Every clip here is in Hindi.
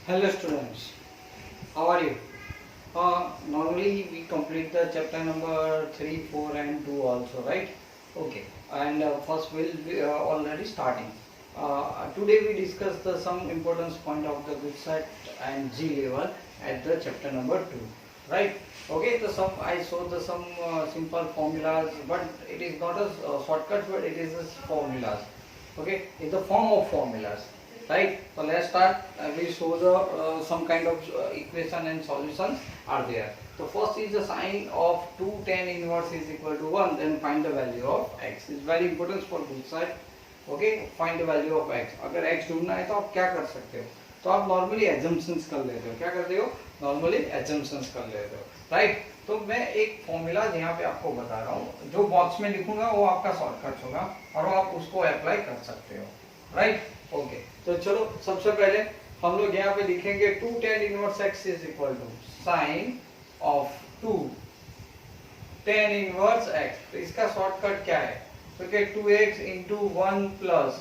Hello students, how are you? Normally we complete the chapter number 3, 4 and 2 also, right? Okay, and first we'll be already starting. Today we discuss some importance point of the good set and G level at the chapter number 2, right? Okay, so I saw some simple formulas, but it is not a shortcut, but it is a formulas. Okay, in the form of formulas, right? So let's start. We show the some kind of equation and solutions are there. So first is the sign of 2 tan inverse is equal to 1, then find the value of x. Is very important for both side. Okay, find the value of x. अगर x ढूंढना है तो आप क्या कर सकते हो? तो आप नॉर्मली एजम्पशंस कर लेते हो. क्या करते हो? नॉर्मली एजम्पशंस कर लेते हो, राइट? तो मैं एक फॉर्मूला यहाँ पे आपको बता रहा हूँ, जो बॉक्स में लिखूंगा वो आपका शॉर्टकट होगा और आप उसको अप्लाई कर सकते हो, राइट? ओके, तो चलो सबसे पहले हम लोग यहाँ पे लिखेंगे 2 tan inverse x is equal to sine of 2 tan inverse x. तो इसका शॉर्टकट क्या है? तो क्या 2x into 1 plus,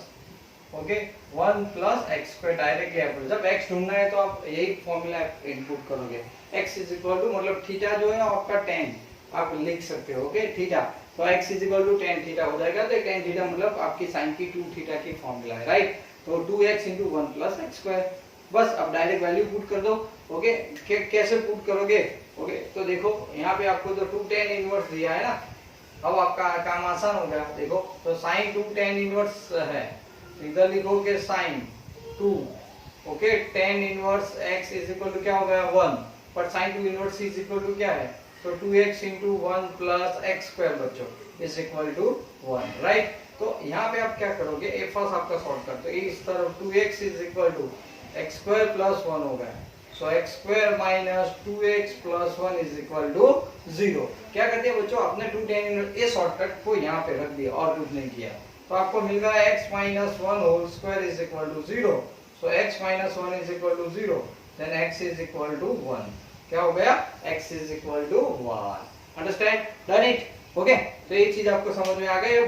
okay, 1 plus x square directly आप जब x ढूंढना है तो आप यही फॉर्मूला इनपुट करोगे. x इज इक्वल टू मतलब थीटा जो है आपका tan आप लिख सकते हो, ओके, थीटा. तो x is equal to tan theta हो जाएगा. तो tan थीटा मतलब आपकी साइन की 2 थीटा की फॉर्मूला है, राइट? तो 2x into 1 plus x square. बस अब डायरेक्ट वैल्यू पुट कर दो. ओके, कैसे पुट करोगे? ओके, तो देखो यहाँ पे आपको तो 2 tan इनवर्स दिया है ना. अब आपका काम आसान हो गया. देखो तो साइन 2 tan इनवर्स है, इधर लिखोगे sine 2, okay, tan inverse x is equal to क्या हो गया 1, पर sine 2 inverse is equal to क्या है? तो 2x into 1 plus x square बच्चों इज इक्वल टू 1, राइट? तो यहाँ पे आप क्या करोगे? ए फर्स्ट आपका शॉर्टकट, तो इस तरफ 2x is equal to x square plus 1 हो गया. So x square minus 2x plus 1 is equal to 0. क्या करते हैं बच्चों? आपने 2 tan इनवर्स ए शॉर्टकट को यहाँ पे रख दिया और कुछ नहीं किया, तो आपको मिल गया x minus 1 whole square is equal to 0. So x minus 1 is equal to 0, then x is equal to 1. क्या हो गया? x is equal to 1. Understand? Done it? Okay, तो ये चीज आपको समझ में आ गई.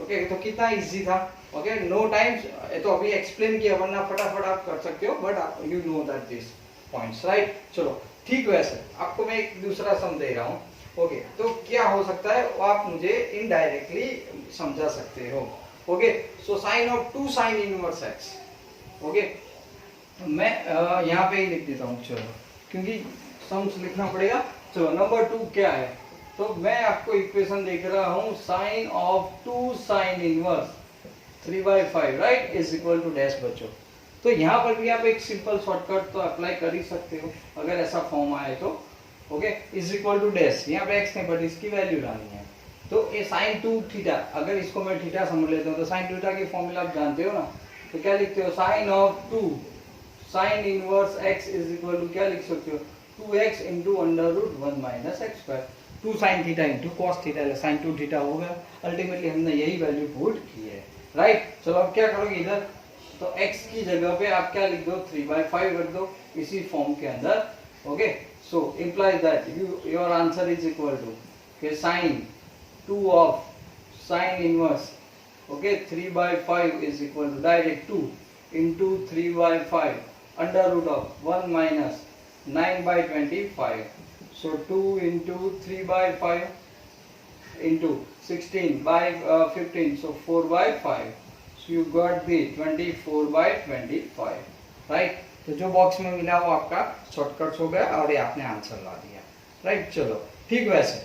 ओके, तो कितना इजी था. ओके, नो टाइम, तो अभी एक्सप्लेन किया, वरना फटाफट आप कर सकते हो, but you know that this points, right? चलो ठीक. वैसे आपको मैं एक दूसरा सम दे रहा हूँ. ओके, तो क्या हो सकता है वो आप मुझे इनडायरेक्टली समझा सकते हो. Okay, so sine of 2 sine inverse x. Okay, मैं यहाँ पे ही लिख देता हूँ, चलो, क्योंकि सम्स लिखना पड़ेगा. चलो नंबर 2 क्या है? तो मैं आपको इक्वेशन देख रहा हूँ sine of 2 sine inverse 3/5, right, is equal to dash बच्चों. तो यहाँ पर भी आप एक सिंपल शॉर्टकट तो अप्लाई कर ही सकते हो अगर ऐसा फॉर्म आए तो. Okay, is equal to dash, यहाँ पे x नहीं बट इसकी वैल्यू लानी है. तो ये साइन 2 थीटा, अगर इसको मैं थीटा समझ लेता हूँ तो साइन थीटा की फॉर्मूला आप जानते हो ना. तो क्या लिखते हो? Sine of 2 sine inverse x is equal to क्या लिख सकते हो? 2x into under root 1 minus x square. 2 sine theta into cos theta, sine 2 theta हो गया. अल्टीमेटली हमने यही वैल्यू पुट की है, राइट? चलो अब क्या करोगे? इधर तो x की जगह पे आप क्या लिख दो? 3/5 रख दो इसी फॉर्म के अंदर. Okay, so implies that your answer is equal to okay sin 2 of sin inverse, okay, 3/5 is equal to direct 2 into 3/5 under root of 1 minus 9/25. So 2 into 3/5 into 16/15, so 4/5. So you got the 24/25, right? तो जो बॉक्स में मिला वो आपका शॉर्टकट हो गया और ये आपने आंसर ला दिया, राइट? चलो ठीक. वैसे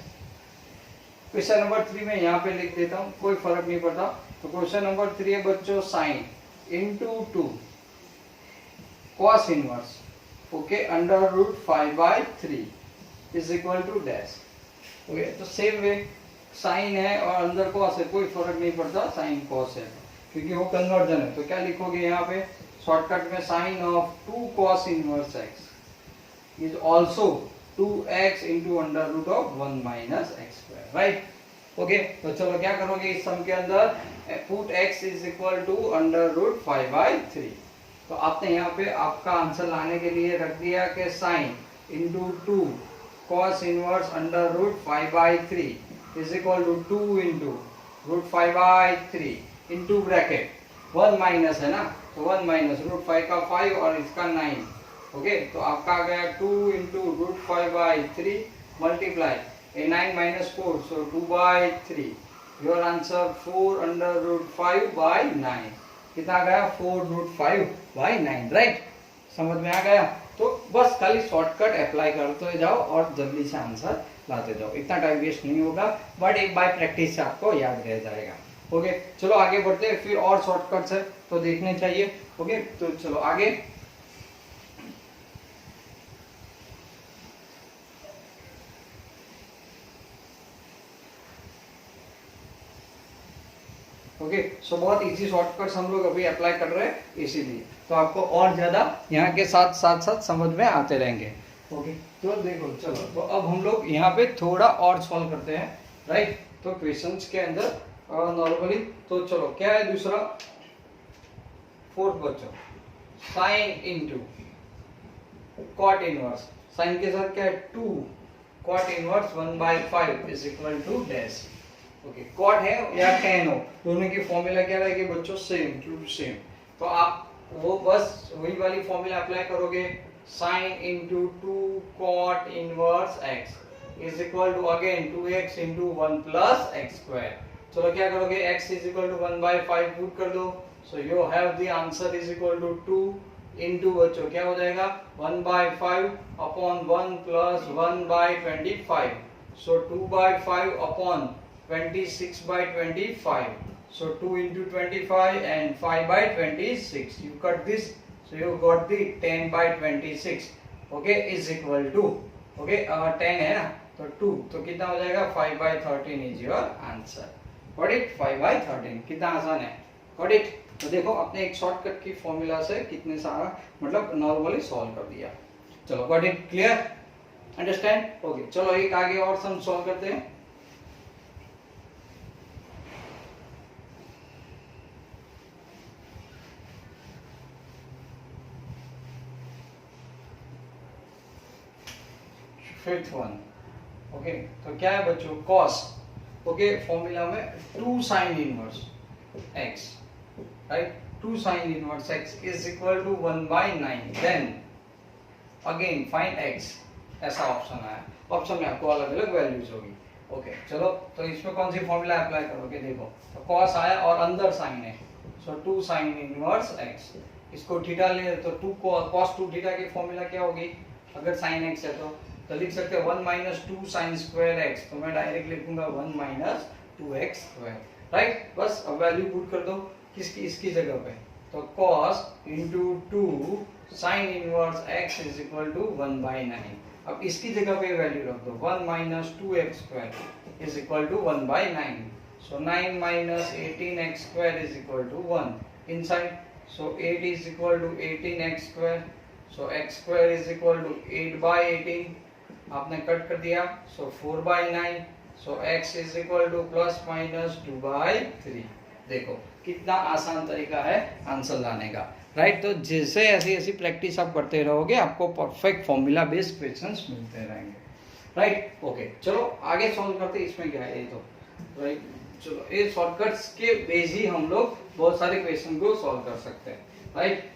क्वेश्चन नंबर 3 में यहाँ पे लिख देता हूँ, कोई फर्क नहीं पड़ता. तो क्वेश्चन नंबर 3 है बच्चों sine into 2 cos inverse, okay, under root 5/3 is equal to dash. Okay, तो सेम वे साइन है और अंदर कॉस है, कोई फर्क नहीं पड़ता, साइन कॉस है क्योंकि वो कन्वर्जन है. तो क्या लिखोगे यहाँ पे शॉर्टकट में? Sine of 2 cos inverse x is also 2x into under root of 1 minus x square, right? Okay, तो चलो क्या करोगे इस सम के अंदर? Put x is equal to under root 5/3. तो आपने यहाँ पे आपका आंसर लाने के लिए रख दिया कि sine into 2 cos inverse under root 5/3 is equal to 2 into root 5/3 into bracket 1 minus है ना, तो 1 माइनस रूट 5 का 5 और इसका 9 ओके, तो आपका आ गया 2 into root 5/3 multiply a 9 minus 4, so 2/3। Your answer 4 under root 5/9। कितना आ गया? 4 रूट 5/9, राइट। समझ में आ गया? तो बस खाली शॉर्टकट अप्लाई करते जाओ और जल्दी से आंसर लाते जाओ, इतना टाइम वेस्ट नहीं होगा, बट एक बाय प्रैक्टिस से आपको याद रह जाएगा। ओके, चलो आगे बढ़ते हैं, फिर और शॉर्टकट्स है तो देखने चाहिए। ओके, तो चलो आगे। ओके, सो बहुत इजी शॉर्टकट्स हम लोग अभी अप्लाई कर रहे हैं, इसीलिए तो आपको और ज्यादा यहाँ के साथ साथ साथ समझ में आते रहेंगे। ओके, तो देखो चलो, तो अब हम लोग यहाँ पे थोड़ा और सॉल्व करते हैं, राइट। तो क्वेश्चंस के अंदर नॉर्मली तो चलो क्या है दूसरा, फोर्थ बच्चों, sine into cot inverse. Sine के साथ क्या है? 2 cot inverse 1/5 is equal to dash. Okay, cot है या टेन हो, दोनों की फॉर्मूला क्या रहेगी बच्चों? Same to same. तो आप वो बस वही वाली फॉर्मूला अप्लाई करोगे, sine into 2 cot inverse x is equal to again 2x into 1 plus x square. चलो क्या करोगे? x is equal to 1/5 put कर दो, so you have the answer is equal to 2 into बच्चों क्या हो जाएगा? 1/5 upon 1 plus 1/25, so 2/5 upon 26/25, so 2 into 25 and 5/26, you cut this, so you got the 10/26, okay, is equal to, okay, 10 है ना, तो 2, तो कितना हो जाएगा? 5/13 is your answer। got it? 5/13 कितना आसान है, got it? तो देखो अपने एक शॉर्टकट की फॉर्मूला से कितने सारा मतलब नॉर्मली सॉल्व कर दिया। चलो got it? Clear? Understand? Okay, चलो एक आगे और सम सॉल्व करते हैं। फिफ्थ वन, ओके, तो क्या है बच्चों? कॉस। ओके, फॉर्मूला में 2 sine inverse x, right, 2 sine inverse x is equal to 1/9, then again find x, ऐसा ऑप्शन आया। ऑप्शन में आपको अलग अलग वैल्यूज होगी। ओके, चलो तो इसमें कौन सी फॉर्मूला अप्लाई करोगे? देखो, तो कॉस आया और अंदर साइन है, सो 2 साइन इनवर्स x, इसको थीटा ले तो 2 cos 2 थीटा की फॉर्मूला क्या होगी? अगर साइन x है तो लिख सकते हैं 1 माइनस 2 साइन स्क्वायर एक्स, तो मैं डायरेक्ट लिखूंगा 1 माइनस 2x स्क्वायर, राइट। बस अब वैल्यू पुट कर दो किसकी? इसकी जगह पे, तो cos into 2 sine inverse x is equal to 1/9। अब इसकी जगह पे वैल्यू रख दो, 1 minus 2x square is equal to 1/9, so 9 minus 18x square is equal to 1 inside, so 8 is equal to 18x square, so x square is equal to 8/18, आपने कट कर दिया, so 4/9, so x is equal to plus minus 2/3। देखो कितना आसान तरीका है आंसर लाने का, राइट। तो जैसे ऐसी ऐसी प्रैक्टिस आप करते रहोगे आपको परफेक्ट फॉर्मूला बेस्ड क्वेश्चंस मिलते रहेंगे, राइट। ओके, चलो आगे सॉल्व करते हैं। इसमें क्या है ये तो, राइट, चलो ये शॉर्टकट्स के बेस ही हम लोग बहुत सारे क्वेश्चन को सॉल्व कर सकते हैं, राइट।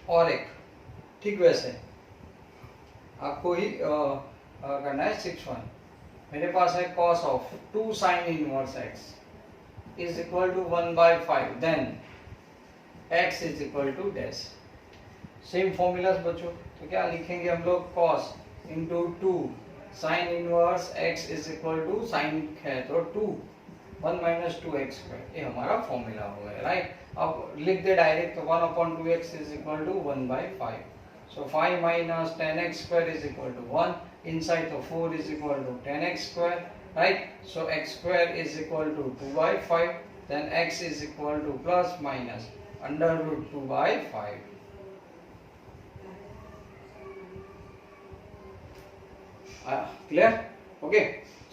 और एक ठीक वैसे आपको ही करना है 6-1। मेरे पास है cos of 2 sine inverse x is equal to 1/5, then x is equal to dash. Same formulas बच्चों, तो क्या लिखेंगे हम लोग? cos into 2 sine inverse x is equal to, sine है तो 2 1 माइनस 2x स्क्वायर, ये हमारा फॉर्मूला हो गया, राइट। अब लिख दे डायरेक्ट, तो 1/2x is equal to 1/5, so 5 minus 10x square is equal to 1 inside, तो 4 is equal to 10x square, right. So x square is equal to 2/5, then x is equal to plus minus under root 2/5। Clear? Okay,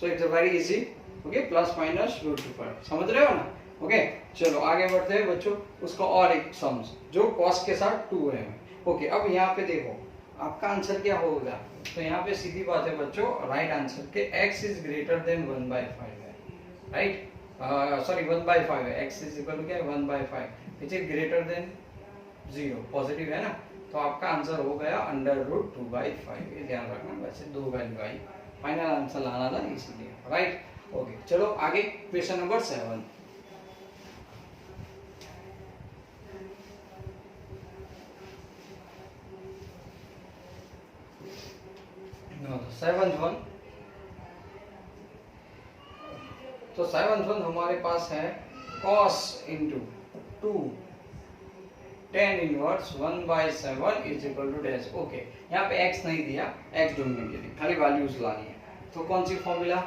so it's a very easy, okay, plus minus root 2 पर, समझ रहे हो ना? ओके, चलो आगे बढ़ते हैं बच्चों। उसका और एक सम्स जो cos के साथ 2 है। ओके, अब यहाँ पे देखो आपका आंसर क्या होगा, तो यहाँ पे सीधी बात है बच्चों, राइट आंसर के x इज ग्रेटर देन 1/5 है, राइट। सॉरी 1/5 है, x इज इक्वल टू क्या है 1/5 which is greater than 0, positive है ना, तो आपका आंसर हो गया √2/5। ये ध्यान रखना, वैसे 2 वैल्यू आई, फाइनल आंसर लाना था इसीलिए, राइट। ओके चलो आगे क्वेश्चन नंबर 7। सेवंथ वन, तो सेवंथ वन हमारे पास है cos into 2 tan inverse 1/7 is equal to dash. Okay, यहाँ पे x नहीं दिया, x ढूंढने के लिए खाली वैल्यूज लानी है, तो कौन सी फॉर्मूला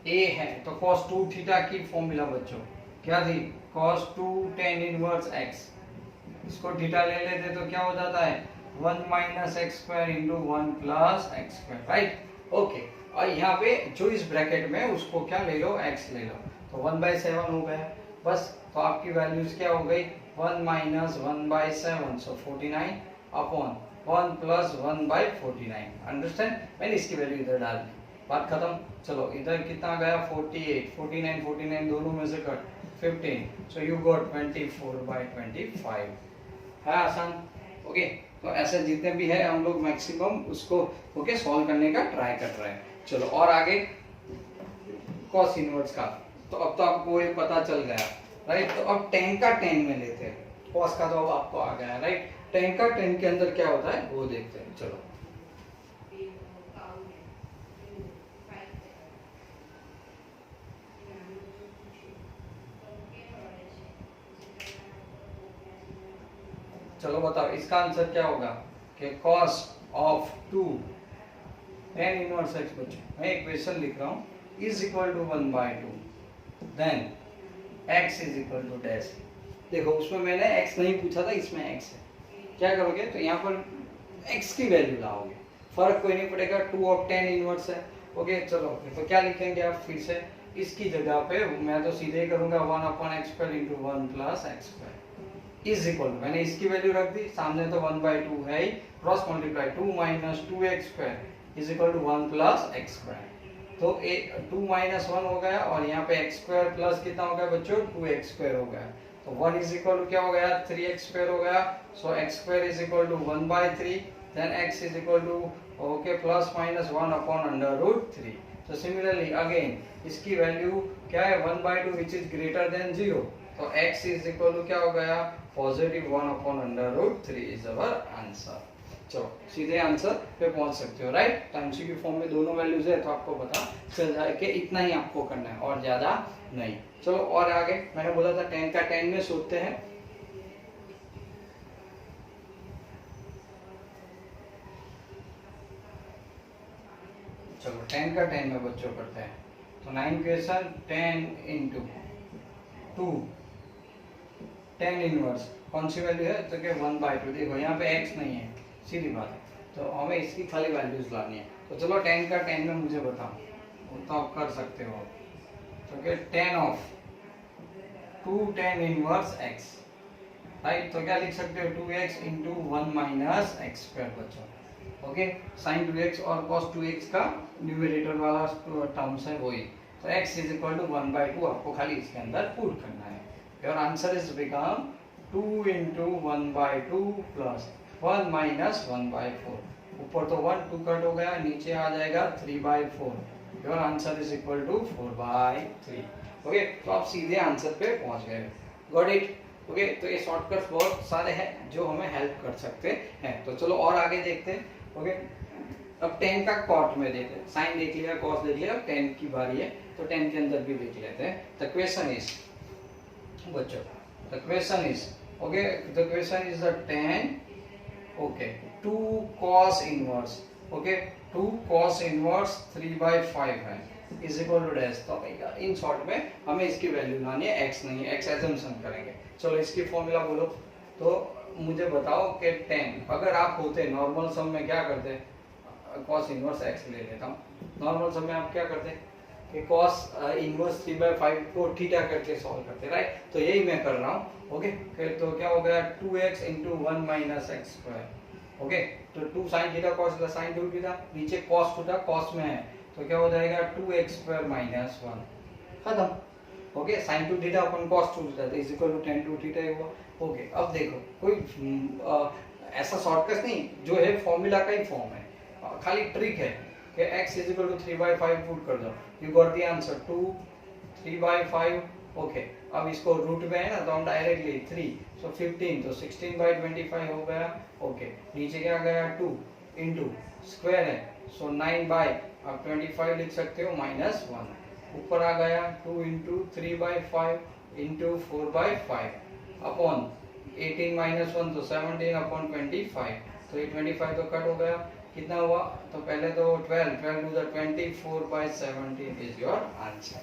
a है, तो cos 2 थीटा की फॉर्मूला बच्चों क्या थी, cos 2 tan इनवर्स x, इसको थीटा ले लेते तो क्या हो जाता है 1 minus x square into 1 plus x square, right. Okay, और यहाँ पे जो इस ब्रैकेट में उसको क्या ले लो, x ले लो, तो 1/7 हो गया बस। तो आपकी वैल्यूज क्या हो गई 1 माइनस 1/7, सो 49 अपॉन 1 प्लस 1/49, अंडरस्टैंड। मैंने इसकी वैल्यू इधर डाल दी, बात खत्म। चलो इधर कितना गया 48, 49 49 दोनों में से कट 15, सो यू गॉट 24/25, है आसान। ओके, तो ऐसे जितने भी है हम लोग मैक्सिमम उसको ओके सॉल्व करने का ट्राई कर रहे हैं। चलो और आगे cos इनवर्स का, तो अब तो आपको ये पता चल गया, राइट। तो अब tan का tan में लेते हैं, cos का तो अब आपको आ गया, राइट। tan का tan के अंदर क्या होता है वो देखते हैं, चलो। चलो बताओ इसका आंसर क्या होगा कि cos of 2 tan inverse x, बच्चों मैं इक्वेशन लिख रहा हूँ, is equal to 1/2 then x is equal to dash. देखो उसमें मैंने x नहीं पूछा था, इसमें x है, क्या करोगे तो यहाँ पर x की वैल्यू लाओगे, फर्क कोई नहीं पड़ेगा, 2 ऑफ tan इनवर्स है। ओके चलो तो क्या लिखेंगे आप फिर से, इसकी जगह पे मैं तो सीधे करूंगा 1/x² into 1 plus x² is equal, मैंने इसकी वैल्यू रख दी, सामने तो 1/2 है ही, cross multiply 2 minus 2x² is equal to 1 plus x², तो 2 माइनस 1 हो गया, और यहाँ पे x² प्लस कितना हो गया बच्चों 2x² हो गया, तो 1 इज इक्वल टू क्या हो गया 3x² हो गया, so x² is equal to 1/3, then x is equal to okay plus minus 1 upon √3। तो सिमिलरली अगेन इसकी वैल्यू क्या है 1/2 विच इज ग्रेटर देन 0, तो x इज इक्वल टू क्या हो गया positive 1 upon √3 is our answer. चलो सीधे आंसर पे पहुंच सकते हो, राइट। तो एमसीक्यू फॉर्म में दोनों वैल्यूज है, तो आपको पता चल जाए कि इतना ही आपको करना है और ज्यादा नहीं। चलो और आगे मैंने बोला था tan का tan में सोचते हैं, चलो tan का tan में बच्चों करते हैं, तो 9 question tan into 2 tan inverse कौन सी वैल्यू है, तो क्या 1/2, देखो यहाँ पे x नहीं है, सीधी बात है, तो हमें इसकी खाली वैल्यूज लानी है। तो चलो tan का tan में मुझे बताओ, तो आप कर सकते हो, तो क्या tan of 2 tan inverse x, right. तो क्या लिख सकते हो 2x इंटू 1 माइनस x² बच्चों, ओके। sin 2x और cos 2x का न्यूमरेटर वाला टर्म्स है वही, तो x इज इक्वल टू 1/2 आपको खाली इसके अंदर पुट करना है। Your answer is become 2 into 1/2 plus 1 minus 1/4, ऊपर तो 1 2 कट हो गया, नीचे आ जाएगा 3/4, your answer is equal to 4/3। Okay, तो आप सीधे आंसर पे पहुंच गए, गॉट इट। ओके, तो ये शॉर्टकट्स बहुत सारे हैं जो हमें हेल्प कर सकते हैं। तो चलो और आगे देखते हैं। ओके, अब tan का कॉट में देखते हैं, साइन देख लिया, कॉस देख लिया, अब tan की बारी है, तो tan के अंदर भी देख लेते हैं। द क्वेश्चन इज बच्चों, the question is okay, the question is the tan okay 2 cos inverse, okay 2 cos inverse 3/5 है इज इक्वल टू डैश। तो इन शॉर्ट में हमें इसकी वैल्यू लानी है, x नहीं है, x एजम्पशन करेंगे। चलो इसकी फॉर्मूला बोलो, तो मुझे बताओ कि tan अगर आप होते नॉर्मल सम में क्या करते, cos इनवर्स x ले लेता हूँ, नॉर्मल सम में आप क्या करते कि cos इनवर्स 3/5 को थीटा करके सॉल्व करते, राइट। तो यही मैं कर रहा हूँ। ओके, फिर तो क्या हो गया 2x into 1 minus x², okay. तो 2 sin theta cos theta sin 2 theta, नीचे cos थीटा cos में है, तो क्या हो जाएगा 2x² माइनस 1, खत्म। Okay sin 2 theta upon cos 2 theta is equal to tan 2 theta हुआ। ओके अब देखो कोई ऐसा शॉर्टकट नहीं, जो है फॉर्मूला का ही फॉर्म है, खाली ट्रिक है कि x is equal to 3/5 put कर दो, you got the answer 2 3/5। Okay अब इसको रूट में है ना तो हम डायरेक्टली 3 सो 15 तो 16/25 हो गया। ओके नीचे क्या गया 2 इंटू स्क्वायर है सो 9 आप 25 लिख सकते हो -1 ऊपर आ गया 2 इंटू 3/5 इंटू 4/5 अपॉन 18 -1 तो 17 अपॉन 25 तो ये 25 तो कट हो गया, कितना हुआ तो पहले तो 12 12 to the 24/17 is your answer.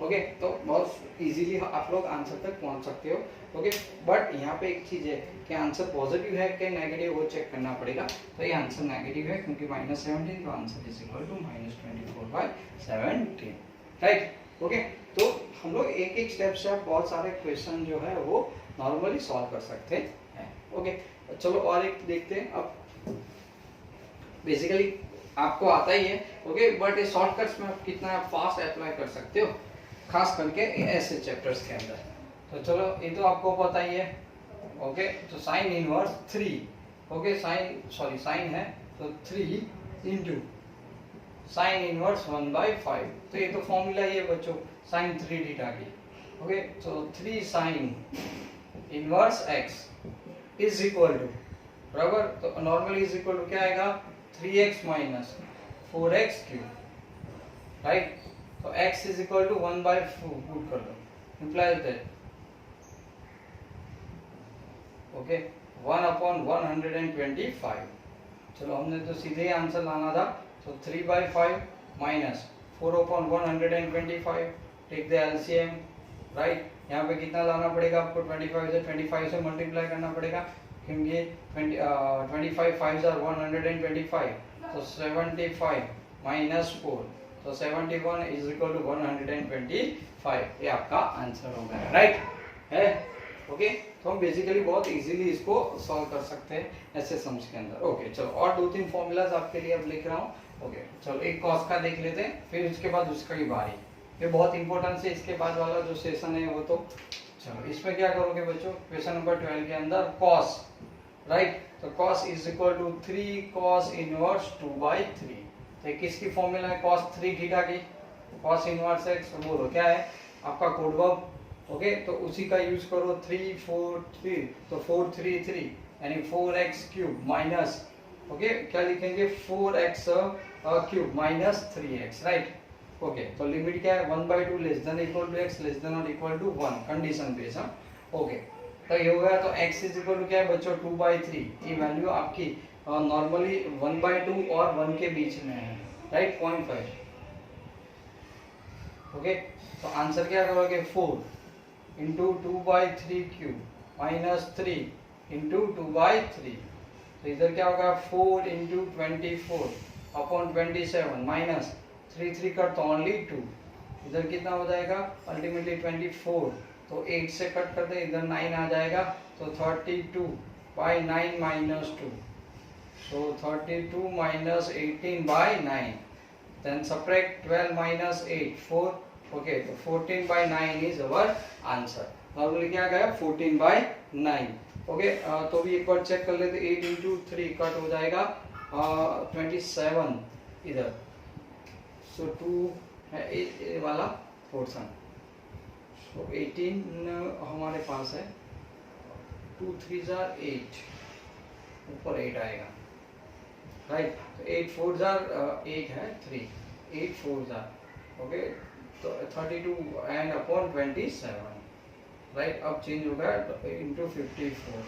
Okay तो बहुत इजीली आप लोग आंसर तक पहुंच सकते हो। ओके बट यहाँ पे एक चीज है कि आंसर पॉजिटिव है कि नेगेटिव वो चेक करना पड़ेगा, तो ये आंसर नेगेटिव है क्योंकि -17 तो answer is equal to -24/17 right. Okay तो हम लोग एक एक स्टेप से बहुत सारे क्वेश्चन जो है वो नॉर्मली सॉल्व कर सकते हैं। ओके चलो और एक देखते हैं। अब बेसिकली आपको आता ही है ओके बट ये शॉर्टकट्स में आप कितना फास्ट अप्लाई कर सकते हो खास करके ऐसे चैप्टर्स के अंदर। तो चलो ये तो आपको पता ही है। ओके तो साइन इनवर्स 3 ओके साइन है तो 3 इंटू साइन इनवर्स 1/5 तो ये तो फॉर्मूला ही है बच्चों साइन 3 थीटा की। ओके तो 3 sine inverse x is equal to बराबर तो नॉर्मली इज इक्वल टू क्या आएगा 3x minus 4x cube right. तो x is equal to 1/4 पुट कर दो implies that ओके 1/125। चलो हमने तो सीधे ही आंसर लाना था तो 3/5 minus 4/125 take the LCM right. यहाँ पे कितना लाना पड़ेगा आपको 25 से मल्टीप्लाई करना पड़ेगा क्योंकि 25 5s are 125 तो 75 माइनस 4 तो 71 इज इक्वल टू 125 ये आपका आंसर हो गया राइट है। ओके तो हम बेसिकली बहुत इजीली इसको सॉल्व कर सकते हैं ऐसे सम्स के अंदर। ओके चलो और 2-3 फॉर्मूलाज आपके लिए अब लिख रहा हूँ। ओके चलो एक कॉस का देख लेते हैं फिर उसके बाद उसका ही बारी, ये बहुत इंपॉर्टेंट है इसके बाद वाला जो सेशन है वो। तो चलो इसमें क्या करोगे बच्चों क्वेश्चन नंबर 12 के अंदर कॉस राइट तो cos is equal to 3 cos inverse 2/3 तो किसकी फॉर्मूला है cos 3 थीटा की cos इनवर्स x बोलो क्या है आपका कोड वर्ब। ओके तो उसी का यूज करो 3 4 3 तो 4 3 3 यानी 4x क्यूब माइनस ओके क्या लिखेंगे 4x cube minus 3x right. Okay तो लिमिट क्या है 1/2 less than equal to x less than और equal to 1 condition base. Okay तो ये हो गया तो x इज इक्वल टू क्या है बच्चों 2/3 ये वैल्यू आपकी नॉर्मली 1/2 और 1 के बीच में है राइट 0.5। ओके तो आंसर क्या करोगे 4 इंटू 2/3 क्यूब माइनस 3 इंटू 2/3 तो इधर क्या होगा 4 इंटू 24 अपॉन 27 माइनस 3 3 कट तो ओनली 2 इधर कितना हो जाएगा अल्टीमेटली 24 तो 8 से कट कर दे इधर 9 आ जाएगा तो 32/9 minus 2 so 32 minus 18/9 then subtract 12 minus 8 4 okay तो 14/9 is our answer। नॉर्मली क्या गया 14/9 ओके तो भी एक बार चेक कर लेते 8 into 3 कट हो जाएगा 27 इधर so 2 है ये वाला पोर्शन so 18 हमारे पास है 2 3s are 8 ऊपर 8 आएगा राइट तो 8 4s are 8 है 3 8 4s are ओके तो 32 एंड अपॉन 27 राइट अब चेंज होगा इनटू 54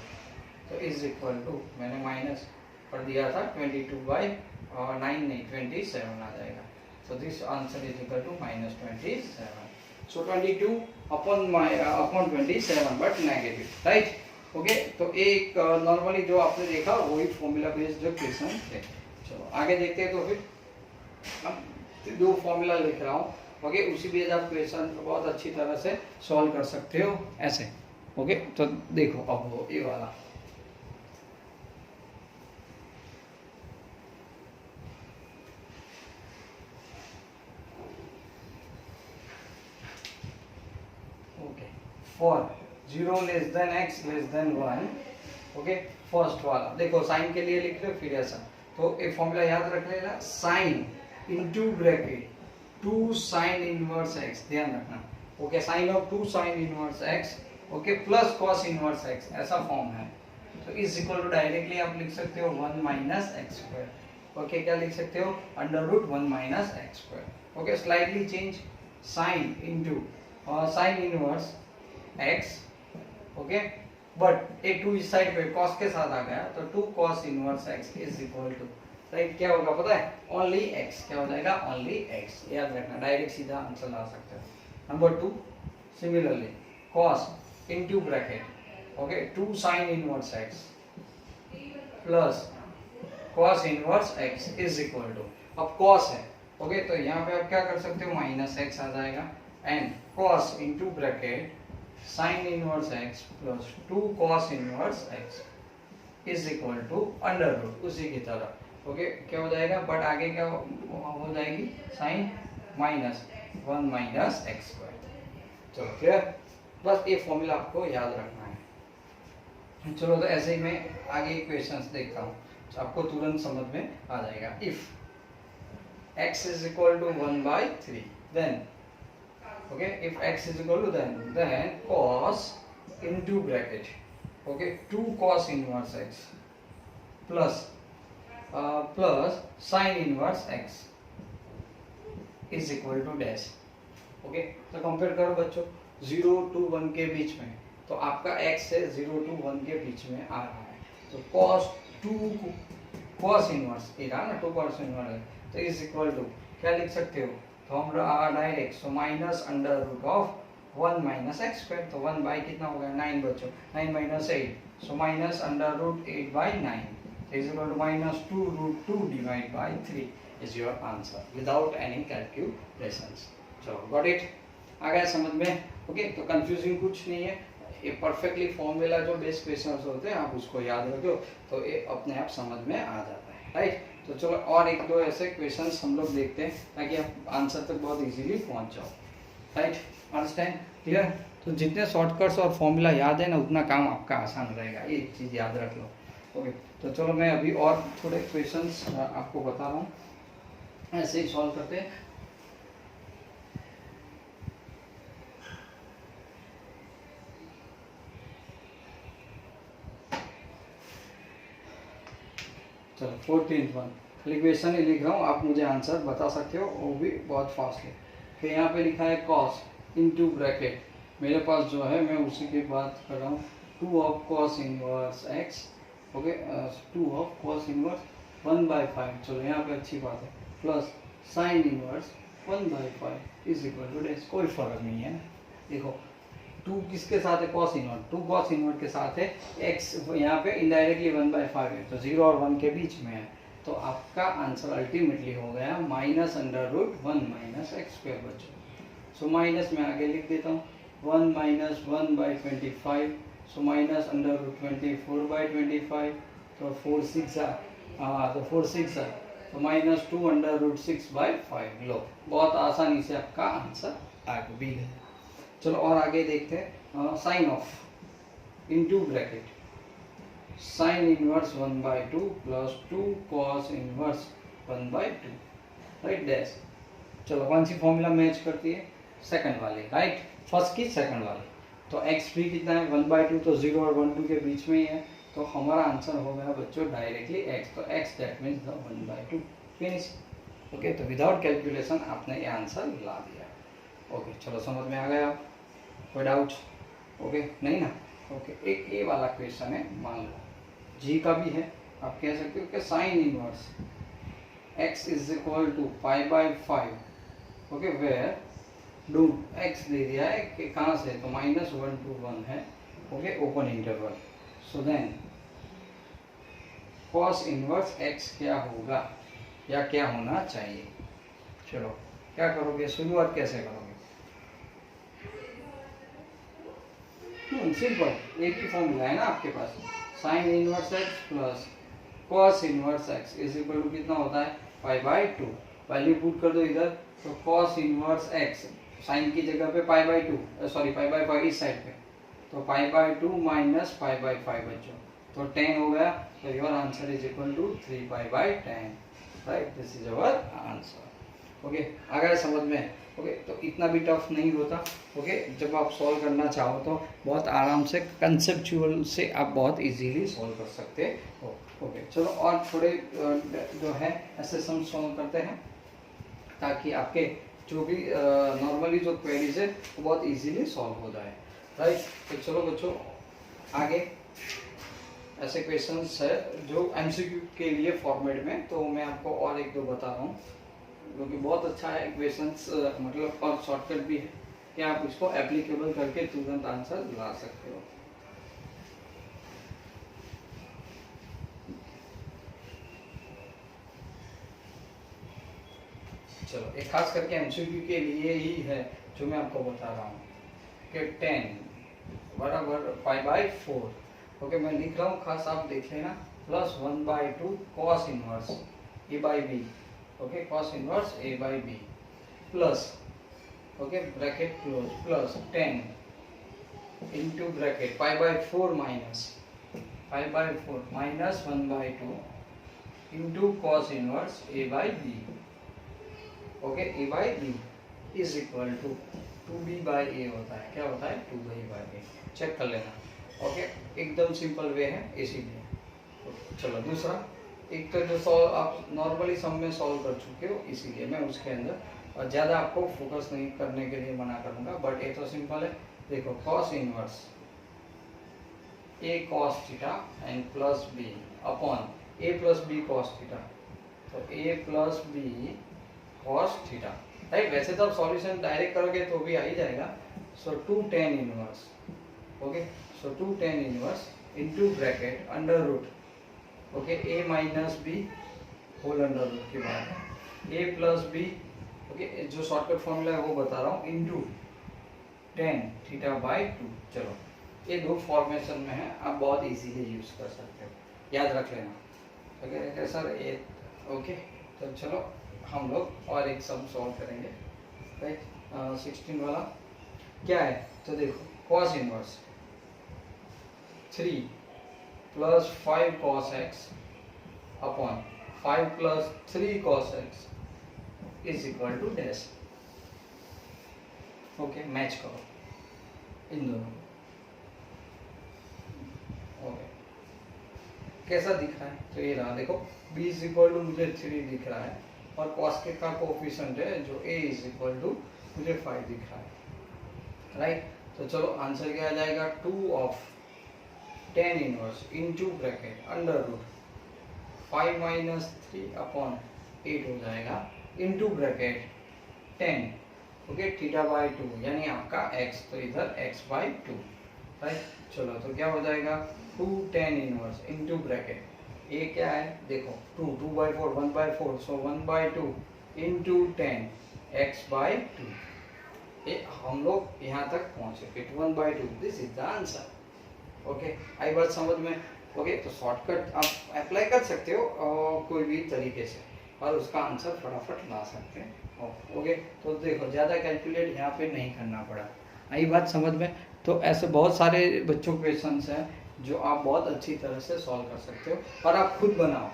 तो इज इक्वल टू मैंने माइनस कर दिया था 22/9 नहीं 27 आ जाएगा so this answer is equal to -27 so 22 upon 27 but negative right okay तो एक नॉर्मली जो आपने देखा वही फॉर्मूला बेस्ड जो क्वेश्चन थे। चलो आगे देखते हैं। तो फिर अब 2 फॉर्मूला लिख रहा हूँ ओके उसी बेस्ड आप क्वेश्चन बहुत अच्छी तरह से सॉल्व कर सकते हो ऐसे। ओके तो देखो अब वो ये वाला for 0 less than x less then 1, okay first वाला देखो साइन के लिए लिख लो फिर ऐसा, तो एक फॉर्मूला याद रख लेना, sine into bracket 2 sine inverse x, ध्यान रखना, okay sine of 2 sine inverse x, okay plus cos inverse x, ऐसा फॉर्म है। तो इज इक्वल टू डायरेक्टली आप लिख सकते हो 1 माइनस एक्स स्क्वायर, ओके क्या लिख सकते हो under root 1 minus x square, okay slightly change sine into sine inverse x, okay but एक 2 इस साइड पे cos के साथ आ गया तो 2 cos inverse x is equal to right क्या होगा पता है, ओनली x, क्या हो जाएगा ओनली x, याद रखना डायरेक्ट सीधा आंसर ला सकते हो। Number 2 similarly cos into bracket okay 2 sin inverse x plus cos inverse x is equal to, अब cos है ओके तो यहाँ पे आप क्या कर सकते हो माइनस x आ जाएगा and cos into bracket sin inverse x plus 2 cos inverse x is equal to under root उसी की तरह, ओके क्या हो जाएगा बट आगे क्या हो जाएगी sine minus 1 minus x square. चलो क्लियर, बस ये फॉर्मूला आपको याद रखना है। चलो तो ऐसे ही मैं आगे इक्वेशंस देखता हूँ तो आपको तुरंत समझ में आ जाएगा। If x is equal to 1/3 then okay if x is equal to then cos into bracket okay 2 cos inverse x plus plus sin inverse x is equal to dash, okay तो कंपेयर करो बच्चों 0 to 1 के बीच में, तो आपका x से 0 to 1 के बीच में आ रहा है तो cos 2 cos इनवर्स ये रहा ना 2 cos इनवर्स है तो इज इक्वल टू क्या लिख सकते हो, तो हम direct so minus under root of 1 minus x square, तो 1 बाई कितना हो गया 9 बच्चों, 9 माइनस 8 so minus under root 8 by 9 is equal to minus 2 root 2 divide by 3 is your answer without any calculations. चलो गॉट इट, आ गया समझ में, ओके तो कंफ्यूजिंग कुछ नहीं है, ये परफेक्टली फॉर्मूला जो बेस्ट क्वेश्चंस होते हैं आप उसको याद रखो तो ये अपने आप समझ में आ जाता है राइट। तो चलो और एक दो ऐसे क्वेश्चंस हम लोग देखते हैं ताकि आप आंसर तक बहुत इजीली पहुंच जाओ राइट, अंडरस्टैंड क्लियर। तो जितने शॉर्टकट्स और फॉर्मूला याद है ना उतना काम आपका आसान रहेगा, एक चीज़ याद रख लो, ओके। तो चलो मैं अभी और थोड़े क्वेश्चंस आपको बता रहा हूँ, ऐसे ही सॉल्व करते हैं। चलो 14th वन इक्वेशन ही लिख रहा हूँ, आप मुझे आंसर बता सकते हो वो भी बहुत फास्ट है। फिर यहाँ पे लिखा है cos इनटू ब्रैकेट, मेरे पास जो है मैं उसी की बात कर रहा हूँ 2 of cos inverse x, okay 2 of cos inverse 1/5, चलो यहाँ पे अच्छी बात है, plus sine inverse 1/5 is equal to dash, कोई फर्क नहीं है ना, देखो 2 किसके साथ है cos इनवर्स, 2 cos इनवर्स के साथ है x, यहाँ पे इनडायरेक्टली 1/5 है तो 0 और 1 के बीच में है, तो आपका आंसर अल्टीमेटली हो गया minus under root 1 minus x square बच्चों। सो माइनस में आगे लिख देता हूँ 1 minus 1/25, so minus under root 24/25, तो 4 6 तो 4 6 तो माइनस 2 अंडर रूट 6/5, लो बहुत आसानी से आपका आंसर आ भी गया। चलो और आगे देखते हैं, sine of into bracket sine inverse 1/2 plus 2 cos inverse 1/2 right dash. चलो कौन सी फॉर्मूला मैच करती है, सेकंड वाली राइट, फर्स्ट की सेकंड वाली, तो x भी कितना है 1/2, तो 0 और 1 2 के बीच में ही है, तो हमारा आंसर हो गया बच्चों डायरेक्टली x, तो x that means the 1/2 finish, okay तो विदाउट कैलकुलेशन आपने ये आंसर ला दिया, ओके चलो समझ में आ गया, कोई डाउट, ओके नहीं ना, ओके एक ये वाला क्वेश्चन है, मान लो जी का भी है, आप कह सकते हो कि sine inverse x is equal to π/5, okay where do x दे दिया है कि कहाँ से, तो -1 to 1 है, okay open interval, so then cos inverse x क्या होगा या क्या होना चाहिए। चलो क्या करोगे, शुरुआत कैसे करोगे, सिंपल एक ही फॉर्मूला है ना आपके पास, sine inverse x plus cos inverse x is equal to कितना होता है π/2, वैल्यू पुट कर दो इधर, तो cos इनवर्स x साइन की जगह पे π/2 सॉरी π/5 इस साइड पे, तो pi by 2 minus pi by 5 बच्चों, तो 10 हो गया। तो your answer is equal to 3 pi by 10, right, this is our answer. Okay, आ गया समझ में? ओके, तो इतना भी टफ नहीं होता। ओके, जब आप सॉल्व करना चाहो तो बहुत आराम से कंसेप्चुअल से आप बहुत इजीली सॉल्व कर सकते हो। ओके, चलो और थोड़े जो है ऐसे सम सॉल्व करते हैं ताकि आपके जो भी नॉर्मली जो क्वेरीज है वो बहुत इजीली सॉल्व हो जाए, राइट। तो चलो बच्चों आगे ऐसे क्वेश्चंस है जो एमसीक्यू के लिए फॉर्मेट में, तो मैं आपको और एक दो बता रहा हूँ जो कि बहुत अच्छा है क्वेश्चंस, मतलब और शॉर्टकट भी है कि आप इसको एप्लीकेबल करके तुरंत आंसर ला सकते हो। चलो एक खास करके एमसीक्यू के लिए ही है जो मैं आपको बता रहा हूँ कि 10 बराबर पाई बाय 4। ओके, मैं लिख रहा हूँ, खास आप देख लेना, plus 1/2 cos inverse A by B. Okay, cos inverse A by B plus, okay bracket close, plus 10 into bracket pi by 4 minus pi by 4 minus 1/2 into cos inverse A by B. Okay, A by B is equal to 2b by ए होता है। क्या होता है? 2b by A. चेक कर लेना। ओके, एकदम सिंपल वे है इसीलिए। चलो दूसरा, एक तो जो सॉल्व आप नॉर्मली सम में सॉल्व कर चुके हो इसीलिए मैं उसके अंदर और ज़्यादा आपको फोकस नहीं करने के लिए मना करूँगा, बट ये तो सिंपल है। देखो, cos inverse A cos theta and plus B upon A plus B cos theta, तो A plus B cos theta, right. वैसे तो आप सॉल्यूशन डायरेक्ट करोगे तो भी आ ही जाएगा। So 2 tan inverse, okay, so 2 tan inverse into bracket under root, okay, A minus B whole under root के बाद ए प्लस बी, ओके, जो शॉर्टकट फॉर्मूला है वो बता रहा हूँ, इनटू tan थीटा बाय 2। चलो ये दो फॉर्मेशन में है, आप बहुत इजीली यूज कर सकते हो, याद रख लेना। ओके सर ये, ओके, तो चलो हम लोग और एक सम सॉल्व करेंगे, राइट। 16 वाला क्या है? तो देखो, cos inverse 3 plus 5 cos x upon 5 plus 3 cos x is equal to dash. Okay, match करो इन दोनों। ओके, कैसा दिख रहा है? तो ये रहा, देखो b इज इक्वल टू मुझे 3 दिख रहा है और कॉस के का कोएफिशिएंट है जो a इज इक्वल टू मुझे 5 दिख रहा है, राइट। तो चलो आंसर क्या आ जाएगा? 2 of tan inverse into bracket under root 5 minus 3 upon 8 हो जाएगा into bracket 10, okay, theta by 2 यानी आपका x, तो इधर x बाय 2, राइट। चलो तो क्या हो जाएगा? 2 tan इनवर्स इनटू ब्रैकेट ये क्या है? देखो 2 by 4 1/4, so 1/2 into 10 x by 2। ये हम लोग यहाँ तक पहुँचे, फिर 1/2, this is the answer. Okay, आई बात समझ में? ओके, तो शॉर्टकट आप अप्लाई कर सकते हो कोई भी तरीके से और उसका आंसर फटाफट ला सकते हैं। ओके, तो देखो ज़्यादा कैलकुलेट यहाँ पे नहीं करना पड़ा, आई बात समझ में? तो ऐसे बहुत सारे बच्चों के क्वेश्चंस हैं जो आप बहुत अच्छी तरह से सॉल्व कर सकते हो और आप खुद बनाओ।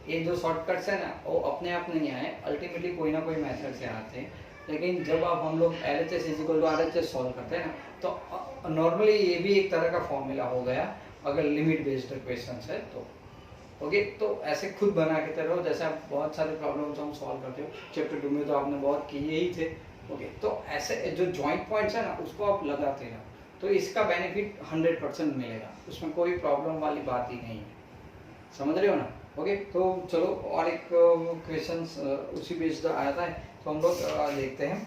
ये जो शॉर्टकट्स है ना वो अपने आप नहीं आए, अल्टीमेटली कोई ना कोई मेथड से आते हैं। लेकिन जब आप हम लोग LHS equal to RHS solve करते हैं ना, तो नॉर्मली ये भी एक तरह का फॉर्मूला हो गया अगर लिमिट बेस्ड क्वेश्चंस है तो। ओके, तो ऐसे खुद बना के रहो, जैसे आप बहुत सारे प्रॉब्लम्स हम सॉल्व करते हो चैप्टर 2 में, तो आपने बहुत किए ही थे। ओके, तो ऐसे जो जॉइंट पॉइंट्स है ना उसको आप लगाते रहो, तो इसका बेनिफिट 100% मिलेगा, उसमें कोई प्रॉब्लम वाली बात ही नहीं है, समझ रहे हो ना? ओके, तो चलो और एक क्वेश्चन उसी बेस्ड आया था, तो हम लोग देखते हैं।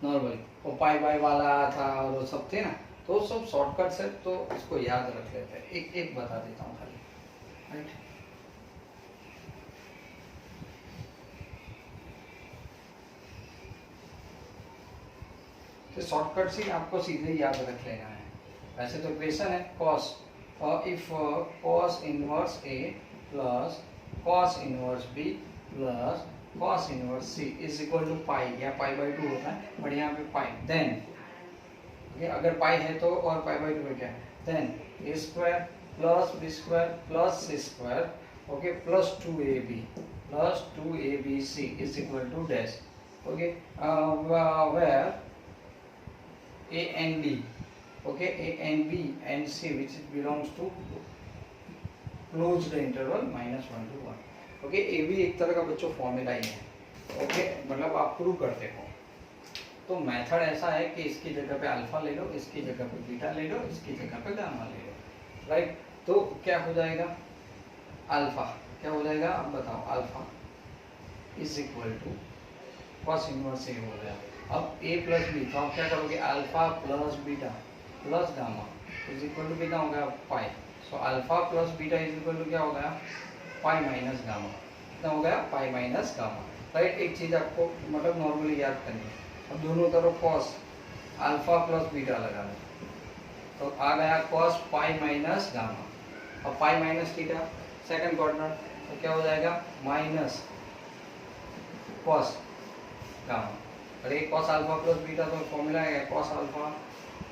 नॉर्मली वो पाई बाई वाला था और वो सब थे ना, तो सब शॉर्टकट्स है, तो इसको याद रख लेते हैं। एक एक बता देता हूँ खाली, राइट। तो शॉर्टकट ही आपको सीधे याद रख लेना है। वैसे तो क्वेश्चन है cos, if cos inverse A plus cos inverse B plus cos inverse C is equal to pi, या पाई बाई 2 होता है बट यहाँ पे पाई, देन ओके, अगर पाई है तो, और पाई बाई 2 क्या है, then a square plus B square plus C square, okay, plus 2ab is equal to dash, okay, where a and b, okay, a and b and c which belongs to closed interval -1 to 1, okay, ये भी एक तरह का बच्चों फॉर्मूला ही है, ओके, मतलब आप प्रूव करते हो। तो मेथड ऐसा है कि इसकी जगह पे अल्फा ले लो, इसकी जगह पे बीटा ले लो, इसकी जगह पे गामा ले लो, राइट। तो क्या हो जाएगा, अल्फा क्या हो जाएगा, अब बताओ, alpha is equal to cos inverse A हो गया। अब a प्लस बी, तो आप क्या करोगे, alpha plus beta plus gamma is equal to कितना हो गया, pi. So alpha plus beta is equal to क्या हो गया, पाई माइनस गामा, कितना हो गया, पाई माइनस गामा, राइट। एक चीज़ आपको मतलब नॉर्मली याद करनी है, अब दोनों तरफ कॉस अल्फा प्लस बीटा लगा लो, तो आ गया कॉस पाई माइनस गामा, और pi minus theta second quadrant, तो क्या हो जाएगा, माइनस कॉस गामा। अरे कॉस अल्फा प्लस बीटा तो फॉर्मूला है cos alpha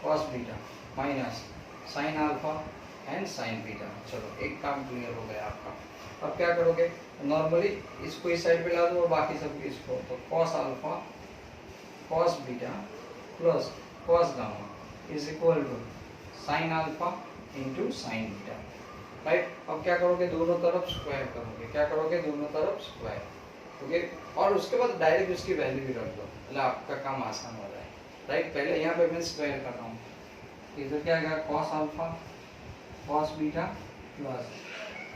cos beta minus sine alpha and sign beta. चलो एक काम क्लियर हो गया आपका। अब क्या करोगे, नॉर्मली इसको इस साइड पे ला दो और बाकी सब इसको, तो cos alpha cos beta plus cos gamma is equal to sine alpha into sine beta, right. अब क्या करोगे, दोनों तरफ स्क्वायर करोगे, क्या करोगे, दोनों तरफ स्क्वायर, ओके, और उसके बाद डायरेक्ट उसकी वैल्यू भी रख दो, मतलब आपका काम आसान हो जाए, राइट। पहले यहाँ पे मैं स्क्वायर कर रहा हूँ, इधर क्या आएगा, cos alpha cos beta plus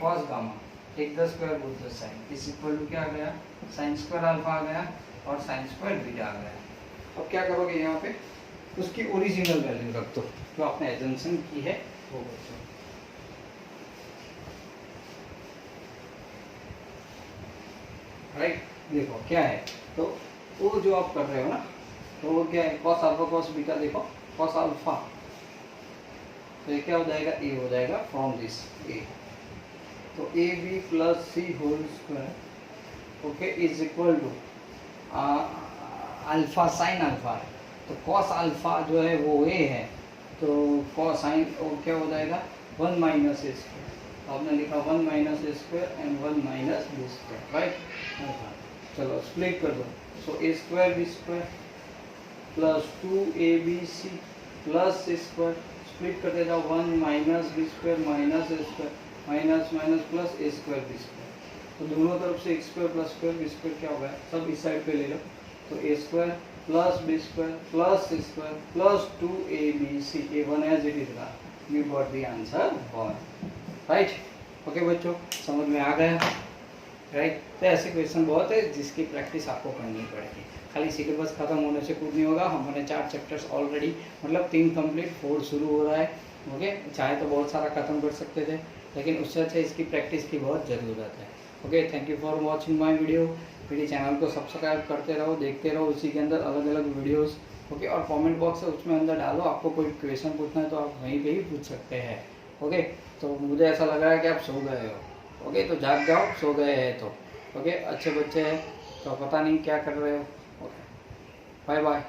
cos gamma, take the square both the side is equal to क्या आ गया, साइन स्क्वायर अल्फा आ गया और साइन स्क्वायर बीटा आ गया। अब क्या करोगे, यहाँ पे उसकी ओरिजिनल वैल्यू रख दो जो आपने एजम्पशन की है वो बच्चों, राइट। देखो क्या है, तो वो जो आप कर रहे हो ना, तो वो क्या है, कॉस अल्फा कॉस बीटा, देखो कॉस अल्फा, तो ये क्या हो जाएगा, ए हो जाएगा फ्रॉम दिस ए, तो a b plus c whole square, okay, is equal to alpha sine alpha है, तो कॉस अल्फा जो है वो ए है, तो कॉस साइन क्या हो जाएगा, 1 माइनस ए स्क्वायर, तो आपने लिखा 1 minus A square and 1 minus B square, right. चलो स्प्लिट कर दो, so A square B square plus 2abc प्लस सी स्क्वायर, स्प्लिट करते जाओ, 1 minus B square minus A square minus minus plus A square B square, तो दोनों तरफ से square plus square B square क्या होगा, सब इस साइड पे ले लो, तो A square plus B square plus C square plus 2abc, A 1 as it is रहा, you got the answer 1, right. Okay बच्चों, समझ में आ गया, राइट। तो ऐसे क्वेश्चन बहुत है जिसकी प्रैक्टिस आपको करनी पड़ेगी, खाली सिलेबस खत्म होने से कुछ नहीं होगा। हमारे 4 चैप्टर्स ऑलरेडी, मतलब 3 कंप्लीट, 4 शुरू हो रहा है, ओके। चाहे तो बहुत सारा खत्म कर सकते थे, लेकिन उससे अच्छा इसकी प्रैक्टिस की बहुत ज़रूरत है, okay. Thank you for watching my video. मेरे चैनल को सब्सक्राइब करते रहो, देखते रहो, उसी के अंदर अलग अलग वीडियोस, ओके। और कमेंट बॉक्स है उसमें अंदर डालो, आपको कोई क्वेश्चन पूछना है तो आप वहीं पे ही पूछ सकते हैं, ओके। तो मुझे ऐसा लग रहा है कि आप सो गए हो, ओके, तो जाग जाओ, सो गए हैं तो, ओके। अच्छे बच्चे हैं तो पता नहीं क्या कर रहे हो, ओके, बाय बाय।